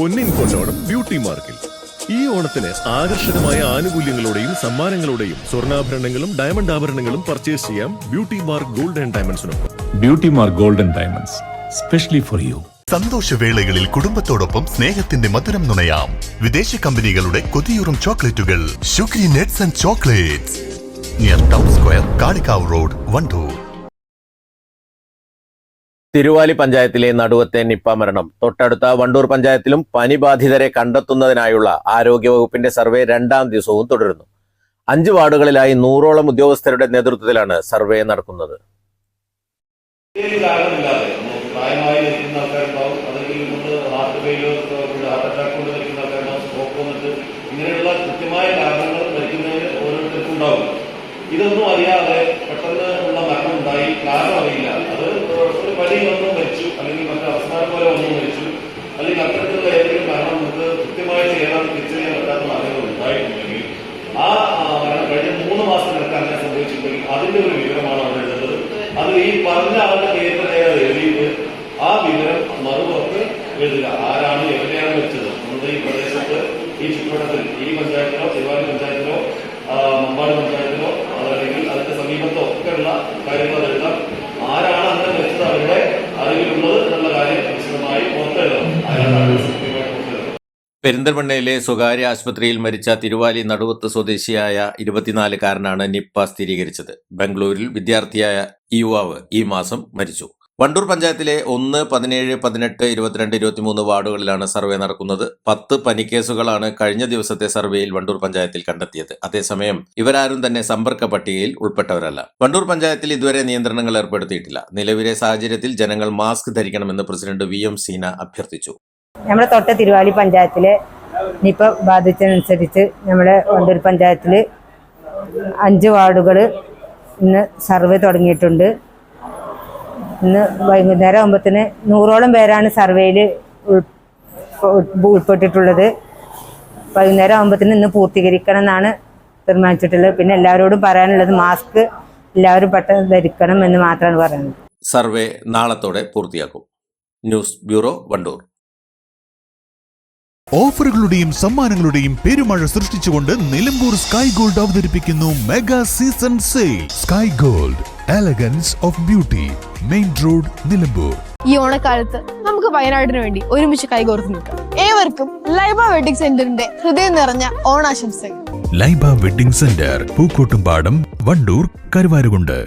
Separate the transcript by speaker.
Speaker 1: പൊന്നിൻ പൊന്നോണം beauty മാർക്കിൽ ഈ ഓണത്തിന് ആകർഷകമായ ആനുകൂല്യങ്ങളോടെയും സമ്മാനങ്ങളോടെയും സ്വർണ്ണാഭരണങ്ങളും ഡയമണ്ട് ആഭരണങ്ങളും പർച്ചേസ് ചെയ്യാം ബ്യൂട്ടി മാർക്ക് ഗോൾഡ് ആൻഡ് ഡയമണ്ട്സിനൊപ്പം.
Speaker 2: Beauty mark gold and diamonds specially for you.
Speaker 3: സന്തോഷവേളകളിൽ കുടുംബത്തോടൊപ്പം സ്നേഹത്തിന്റെ മധുരം നുണയാം. വിദേശ കമ്പനികളുടെ കൊതിയൂറും ചോക്ലേറ്റുകൾ ഷുഗ്രി നെറ്റ്സ് and chocolates near town square, Kalikavu road, Wandoor.
Speaker 4: Thiruvali പഞ്ചായത്തിലെ നടുവത്തെ നിപ്പ മരണം. തൊട്ടടുത്ത വണ്ടൂർ പഞ്ചായത്തിലും പനി ബാധിതരെ കണ്ടെത്തുന്നതിനായുള്ള ആരോഗ്യവകുപ്പിന്റെ സർവേ 2ാം ദിവസവും തുടരുന്നു. 5 വാർഡുകളിലായി 100ഓളം ഉദ്യോഗസ്ഥരുടെ നേതൃത്വത്തിലാണ് സർവേ നടക്കുന്നത്.
Speaker 5: ഇതൊന്നും അറിയാതെ പെട്ടെന്ന് ഉള്ള മരണം ഉണ്ടായി, കാരണം അറിയില്ല. അത് ഒരു പനി വന്നു മരിച്ചു, അല്ലെങ്കിൽ മറ്റു അവസാനം പോലെ വന്നു മരിച്ചു, അല്ലെങ്കിൽ അത്തരത്തിലുള്ള ഏതെങ്കിലും കാരണം നമുക്ക് കൃത്യമായിട്ട് ഏതാണ് തിരിച്ചറിയാൻ പറ്റാത്ത മരണങ്ങൾ ഉണ്ടായിട്ടുണ്ടെങ്കിൽ ആ മരണം കഴിഞ്ഞ 3 മാസത്തിനൊക്കെ അങ്ങനെ സംഭവിച്ചിട്ടുണ്ടെങ്കിൽ അതിന്റെ ഒരു വിവരമാണ് അവിടെ എഴുതുന്നത്. അത് ഈ പറഞ്ഞ ആളുടെ പേരിൽ എഴുതിയിട്ട് ആ വിവരം മറുപുറത്ത് എഴുതുക. ആരാണ് എവിടെയാണ് വെച്ചത് നമ്മുടെ ഈ പ്രദേശത്ത്, ഈ ചുറ്റുവട്ടത്തിൽ, ഈ പഞ്ചായത്തിലോ തിരുവാലി പഞ്ചായത്തിലോ മമ്പാട് പഞ്ചായത്തിലോ അതല്ലെങ്കിൽ അതിന്റെ സമീപത്തോ ഒക്കെയുള്ള കാര്യങ്ങൾ എഴുതാം. ആരാണ് അങ്ങനെ വെച്ചത്, അവരുടെ അറിവിലുള്ളത് എന്നുള്ള കാര്യം വിശദമായി പുറത്തെഴുതണം.
Speaker 4: പെരിന്തൽമണ്ണയിലെ സ്വകാര്യ ആശുപത്രിയിൽ മരിച്ച തിരുവാലി നടുവത്ത് സ്വദേശിയായ 24-കാരനാണ് നിപ്പ സ്ഥിരീകരിച്ചത്. ബംഗളൂരിൽ വിദ്യാർത്ഥിയായ ഈ യുവാവ് ഈ മാസം മരിച്ചു. വണ്ടൂർ പഞ്ചായത്തിലെ 1, 17, 18, 22, 23 വാർഡുകളിലാണ് സർവേ നടക്കുന്നത്. 10 പനിക്കേസുകളാണ് കഴിഞ്ഞ ദിവസത്തെ സർവേയിൽ വണ്ടൂർ പഞ്ചായത്തിൽ കണ്ടെത്തിയത്. അതേസമയം ഇവരാരും തന്നെ സമ്പർക്ക പട്ടികയിൽ ഉൾപ്പെട്ടവരല്ല. വണ്ടൂർ പഞ്ചായത്തിൽ ഇതുവരെ നിയന്ത്രണങ്ങൾ ഏർപ്പെടുത്തിയിട്ടില്ല. നിലവിലെ സാഹചര്യത്തിൽ ജനങ്ങൾ മാസ്ക് ധരിക്കണമെന്ന് പ്രസിഡന്റ് VM സീന അഭ്യർത്ഥിച്ചു.
Speaker 6: നമ്മുടെ തൊട്ട തിരുവാലി പഞ്ചായത്തിലെ നിപ്പ ബാധിച്ചതനുസരിച്ച് നമ്മുടെ വണ്ടൂർ പഞ്ചായത്തിൽ 5 വാർഡുകൾ ഇന്ന് സർവേ തുടങ്ങിയിട്ടുണ്ട്. ഇന്ന് വൈകുന്നേരം ആകുമ്പോഴത്തേന് 100ഓളം പേരാണ് സർവേയിൽ ഉൾപ്പെട്ടിട്ടുള്ളത്. വൈകുന്നേരം ആകുമ്പോഴത്തേന് ഇന്ന് പൂർത്തീകരിക്കണം എന്നാണ് തീരുമാനിച്ചിട്ടുള്ളത്. പിന്നെ എല്ലാവരോടും പറയാനുള്ളത് മാസ്ക് എല്ലാവരും പെട്ടെന്ന് ധരിക്കണം എന്ന് മാത്രമാണ് പറയുന്നത്.
Speaker 4: സർവേ നാളത്തോടെ പൂർത്തിയാക്കും. News bureau, Wandoor.
Speaker 7: ഓഫറുകളുടെയും സമ്മാനങ്ങളുടെയും പെരുമഴ സൃഷ്ടിച്ചുകൊണ്ട് നിലമ്പൂർ സ്കൈ ഗോൾഡ് അവതരിപ്പിക്കുന്നു mega season sale. Sky gold, elegance of beauty, main road, Nilambur.
Speaker 8: ഈ ഓണക്കാലത്ത് നമുക്ക് വയനാടിന് വേണ്ടി ഒരുമിച്ച് കൈകോർത്ത് നിൽക്കാം. ഏവർക്കും ലൈബ വെഡിങ് സെന്ററിന്റെ ഹൃദയം നിറഞ്ഞ ഓണാശംസകൾ.
Speaker 7: Laiba wedding centre, Pookkottumpadam, Wandoor, Karuvarakundu.